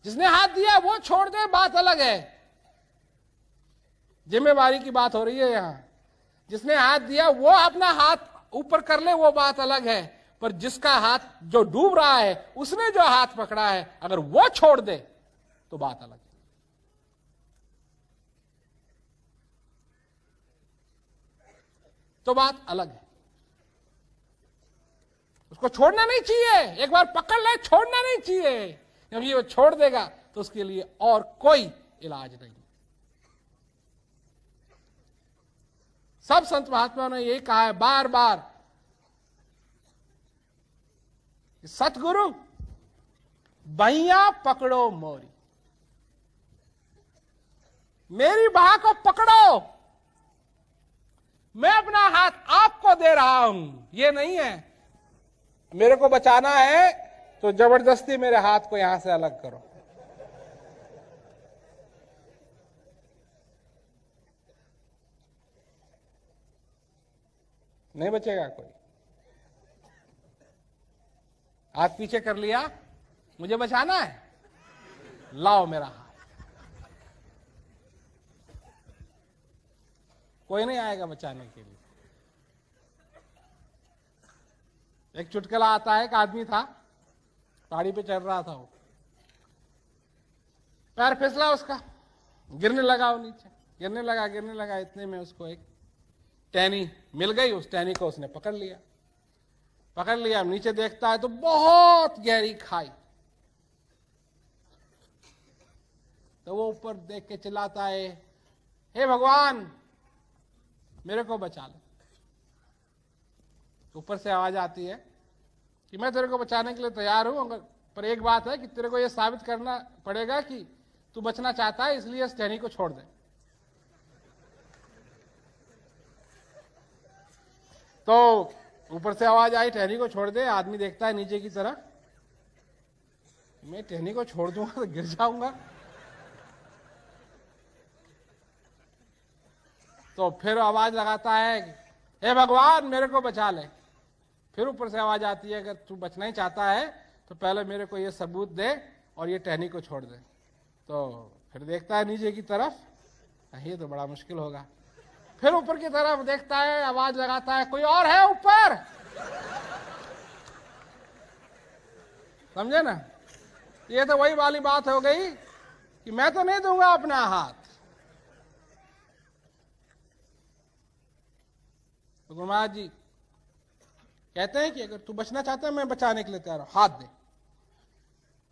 जिसने हाथ दिया वो छोड़ दे, बात अलग है। जिम्मेवारी की बात हो रही है यहां। जिसने हाथ दिया वो अपना हाथ ऊपर कर ले, वो बात अलग है। पर जिसका हाथ जो डूब रहा है, उसने जो हाथ पकड़ा है, अगर वो छोड़ दे तो बात अलग है। तो बात अलग है। उसको छोड़ना नहीं चाहिए। एक बार पकड़ ले, छोड़ना नहीं चाहिए, क्योंकि वो छोड़ देगा तो उसके लिए और कोई इलाज नहीं। सब संत महात्माओं ने यही कहा है बार बार, सतगुरु बहिया पकड़ो मोरी, मेरी बाह को पकड़ो, मैं अपना हाथ आपको दे रहा हूं। ये नहीं है मेरे को बचाना है तो जबरदस्ती मेरे हाथ को यहां से अलग करो। नहीं बचेगा कोई। हाथ पीछे कर लिया, मुझे बचाना है, लाओ मेरा हाथ। कोई नहीं आएगा बचाने के लिए। एक चुटकुला आता है, एक आदमी था, पहाड़ी पे चढ़ रहा था, वो पैर फिसला उसका, गिरने लगा, वो नीचे गिरने लगा। इतने में उसको एक टहनी मिल गई। उस टहनी को उसने पकड़ लिया। नीचे देखता है तो बहुत गहरी खाई। तो वो ऊपर देख के चिल्लाता है, हे भगवान मेरे को बचा ले। ऊपर से आवाज आती है कि मैं तेरे को बचाने के लिए तैयार हूं, पर एक बात है कि तेरे को यह साबित करना पड़ेगा कि तू बचना चाहता है, इसलिए इस टहनी को छोड़ दे। तो ऊपर से आवाज आई, टहनी को छोड़ दे। आदमी देखता है नीचे की तरफ, मैं टहनी को छोड़ दूंगा तो गिर जाऊंगा। तो फिर आवाज लगाता है, हे भगवान मेरे को बचा ले। फिर ऊपर से आवाज आती है, अगर तू बचना ही चाहता है तो पहले मेरे को ये सबूत दे और ये टहनी को छोड़ दे। तो फिर देखता है नीचे की तरफ, ये तो बड़ा मुश्किल होगा। फिर ऊपर की तरफ देखता है, आवाज लगाता है, कोई और है ऊपर? समझे ना? ये तो वही वाली बात हो गई कि मैं तो नहीं दूंगा अपना हाथ। तो गुरु महाराज जी कहते हैं कि अगर तू बचना चाहता है, मैं बचाने के लिए तैयार हूं, हाथ दे।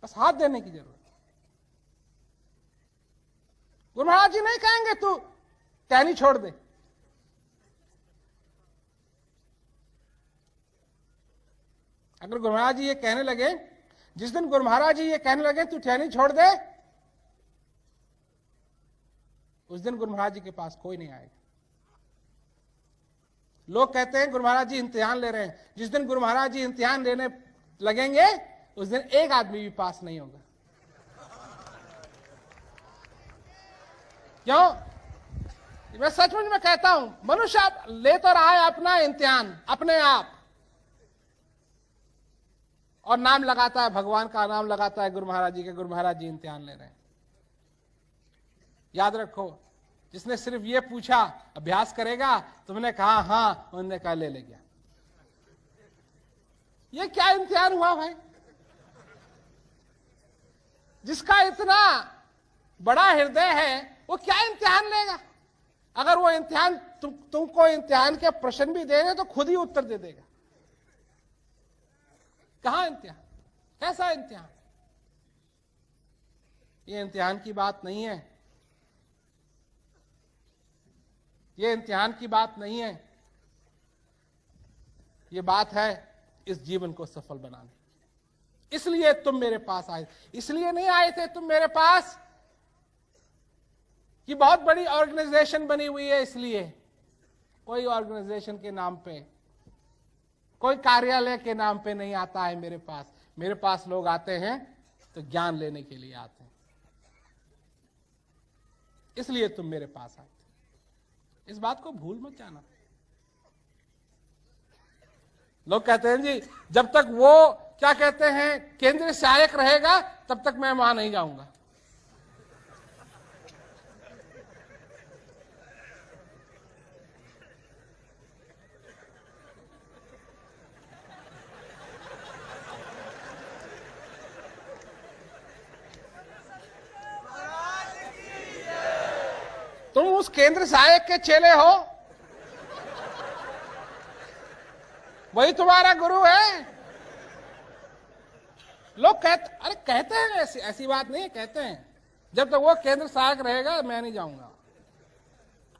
बस हाथ देने की जरूरत। गुरु महाराज जी नहीं कहेंगे तू टहनी छोड़ दे। अगर गुरु महाराज जी ये कहने लगे, जिस दिन गुरु महाराज जी ये कहने लगे तू टहनी छोड़ दे, उस दिन गुरु महाराज जी के पास कोई नहीं आएगा। लोग कहते हैं गुरु महाराज जी इम्तिहान ले रहे हैं। जिस दिन गुरु महाराज जी इम्तिहान लेने लगेंगे, उस दिन एक आदमी भी पास नहीं होगा। क्यों? मैं सचमुच में कहता हूं, मनुष्य ले तो रहा है अपना इम्तिहान अपने आप, और नाम लगाता है, भगवान का नाम लगाता है गुरु महाराज जी के, गुरु महाराज जी इम्तिहान ले रहे हैं। याद रखो, जिसने सिर्फ ये पूछा अभ्यास करेगा, तुमने कहा हाँ, उन्होंने कहा ले गया। ये क्या इम्तिहान हुआ भाई? जिसका इतना बड़ा हृदय है वो क्या इम्तिहान लेगा? अगर वो इम्तिहान तुमको इम्तिहान के प्रश्न भी दे रहे तो खुद ही उत्तर दे देगा। कहां इम्तिहान? कैसा इम्तिहान? ये इम्तिहान की बात नहीं है। ये इम्तिहान की बात नहीं है। ये बात है इस जीवन को सफल बनाने। इसलिए तुम मेरे पास आए। इसलिए नहीं आए थे तुम मेरे पास कि बहुत बड़ी ऑर्गेनाइजेशन बनी हुई है, इसलिए कोई ऑर्गेनाइजेशन के नाम पे, कोई कार्यालय के नाम पे नहीं आता है मेरे पास। मेरे पास लोग आते हैं तो ज्ञान लेने के लिए आते हैं। इसलिए तुम मेरे पास आए थे। इस बात को भूल मत जाना। लोग कहते हैं जी जब तक वो क्या कहते हैं केंद्रीय सहायक रहेगा तब तक मैं वहां नहीं जाऊंगा। तुम उस केंद्र सहायक के चेले हो, वही तुम्हारा गुरु है। लोग कहते हैं, ऐसी बात नहीं है, कहते हैं जब तक वो केंद्र सहायक रहेगा मैं नहीं जाऊंगा।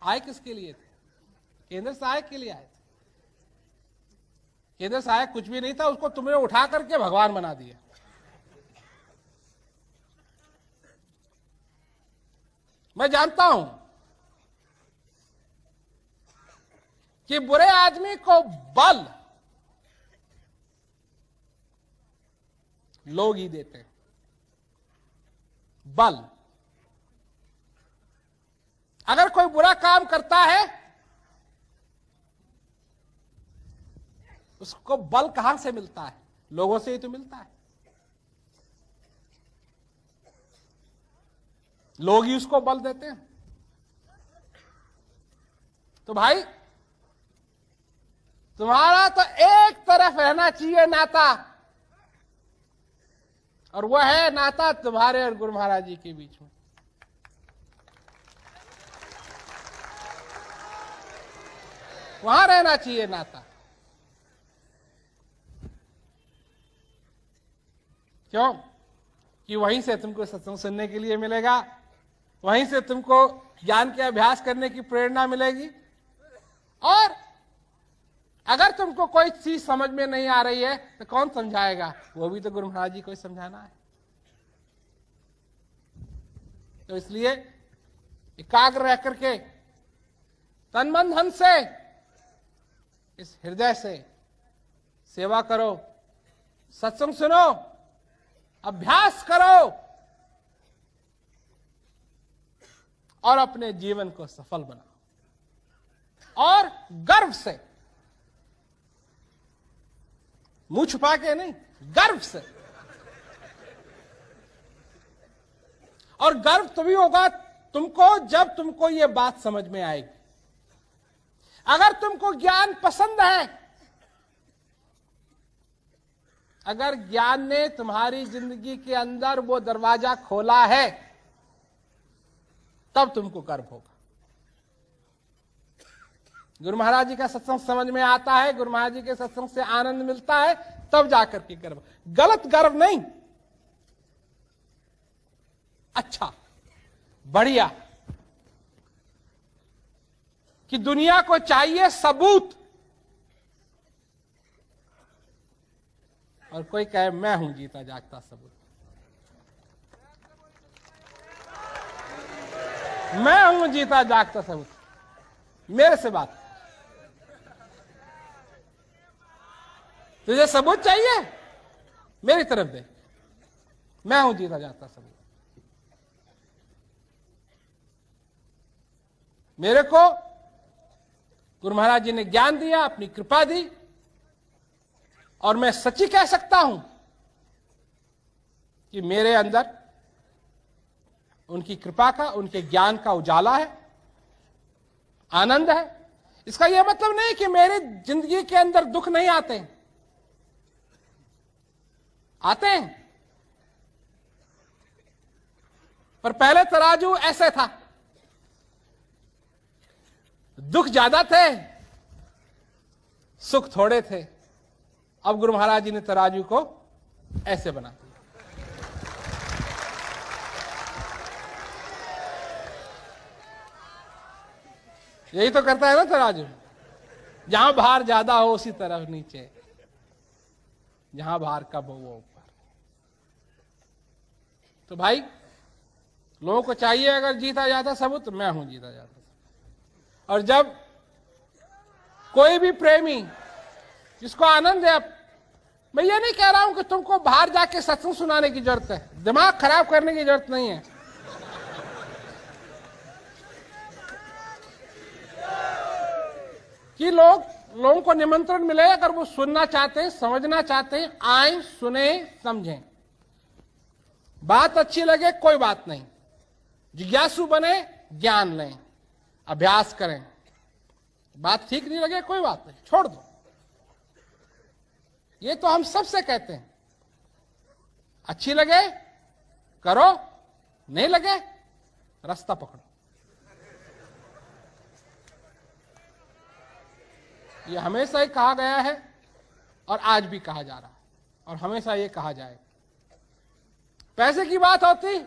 आए किसके लिए थे? केंद्र सहायक के लिए आए थे। केंद्र सहायक कुछ भी नहीं था, उसको तुमने उठा करके भगवान बना दिया। मैं जानता हूं कि बुरे आदमी को बल लोग ही देते हैं। बल, अगर कोई बुरा काम करता है उसको बल कहां से मिलता है? लोगों से ही तो मिलता है। लोग ही उसको बल देते हैं। तो भाई तुम्हारा तो एक तरफ रहना चाहिए नाता, और वह है नाता तुम्हारे और गुरु महाराज जी के बीच में। वहां रहना चाहिए नाता। क्यों? कि वहीं से तुमको सत्संग सुनने के लिए मिलेगा, वहीं से तुमको ज्ञान के अभ्यास करने की प्रेरणा मिलेगी। और अगर तुमको कोई चीज समझ में नहीं आ रही है तो कौन समझाएगा? वो भी तो गुरु महाराज जी को ही समझाना है। तो इसलिए एकाग्र रह करके तन मन धन से इस हृदय से सेवा करो, सत्संग सुनो, अभ्यास करो और अपने जीवन को सफल बनाओ। और गर्व से, मुंह छुपा के नहीं, गर्व से। और गर्व तभी होगा तुमको जब तुमको यह बात समझ में आएगी। अगर तुमको ज्ञान पसंद है, अगर ज्ञान ने तुम्हारी जिंदगी के अंदर वो दरवाजा खोला है, तब तुमको गर्व होगा। गुरु महाराज जी का सत्संग समझ में आता है, गुरु महाराज जी के सत्संग से आनंद मिलता है, तब जाकर के गर्व। गलत गर्व नहीं, अच्छा बढ़िया, कि दुनिया को चाहिए सबूत, और कोई कहे मैं हूं जीता जागता सबूत, मैं हूं जीता जागता सबूत। मेरे से बात, तुझे सबूत चाहिए? मेरी तरफ देख, मैं हूं जीता जागता सबूत। मेरे को गुरु महाराज जी ने ज्ञान दिया, अपनी कृपा दी, और मैं सच्ची कह सकता हूं कि मेरे अंदर उनकी कृपा का, उनके ज्ञान का उजाला है, आनंद है। इसका यह मतलब नहीं कि मेरी जिंदगी के अंदर दुख नहीं आते, आते हैं। पर पहले तराजू ऐसे था, दुख ज्यादा थे, सुख थोड़े थे। अब गुरु महाराज जी ने तराजू को ऐसे बना दिया। यही तो करता है ना तराजू, जहां भार ज्यादा हो उसी तरफ नीचे, जहां भार कम हो वो ऊपर। तो भाई लोगों को चाहिए, अगर जीता जाता सबूत, तो मैं हूं जीता जाता। और जब कोई भी प्रेमी जिसको आनंद है, मैं ये नहीं कह रहा हूं कि तुमको बाहर जाके सत्संग सुनाने की जरूरत है, दिमाग खराब करने की जरूरत नहीं है। कि लोगों को निमंत्रण मिले, अगर वो सुनना चाहते हैं, समझना चाहते हैं, आए, सुने, समझें। बात अच्छी लगे कोई बात नहीं, जिज्ञासु बने, ज्ञान लें, अभ्यास करें। बात ठीक नहीं लगे कोई बात नहीं, छोड़ दो। ये तो हम सबसे कहते हैं, अच्छी लगे करो, नहीं लगे रास्ता पकड़ो। ये हमेशा ही कहा गया है और आज भी कहा जा रहा है और हमेशा ये कहा जाए। पैसे की बात होती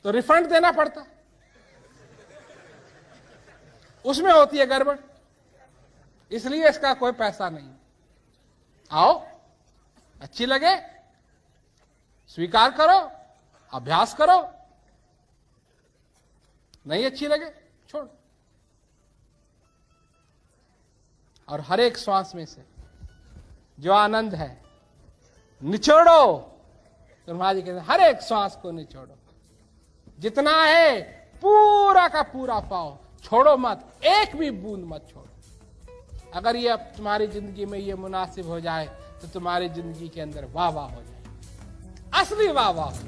तो रिफंड देना पड़ता, उसमें होती है गड़बड़, इसलिए इसका कोई पैसा नहीं। आओ, अच्छी लगे स्वीकार करो, अभ्यास करो, नहीं अच्छी लगे छोड़। और हर एक श्वास में से जो आनंद है निचोड़ो। ब्रह्मा जी कहते हैं हर एक श्वास को निचोड़ो, जितना है पूरा का पूरा पाओ, छोड़ो मत, एक भी बूंद मत छोड़ो। अगर ये अब तुम्हारी जिंदगी में ये मुनासिब हो जाए तो तुम्हारी जिंदगी के अंदर वाह वाह हो जाए, असली वाह वाह हो जाए।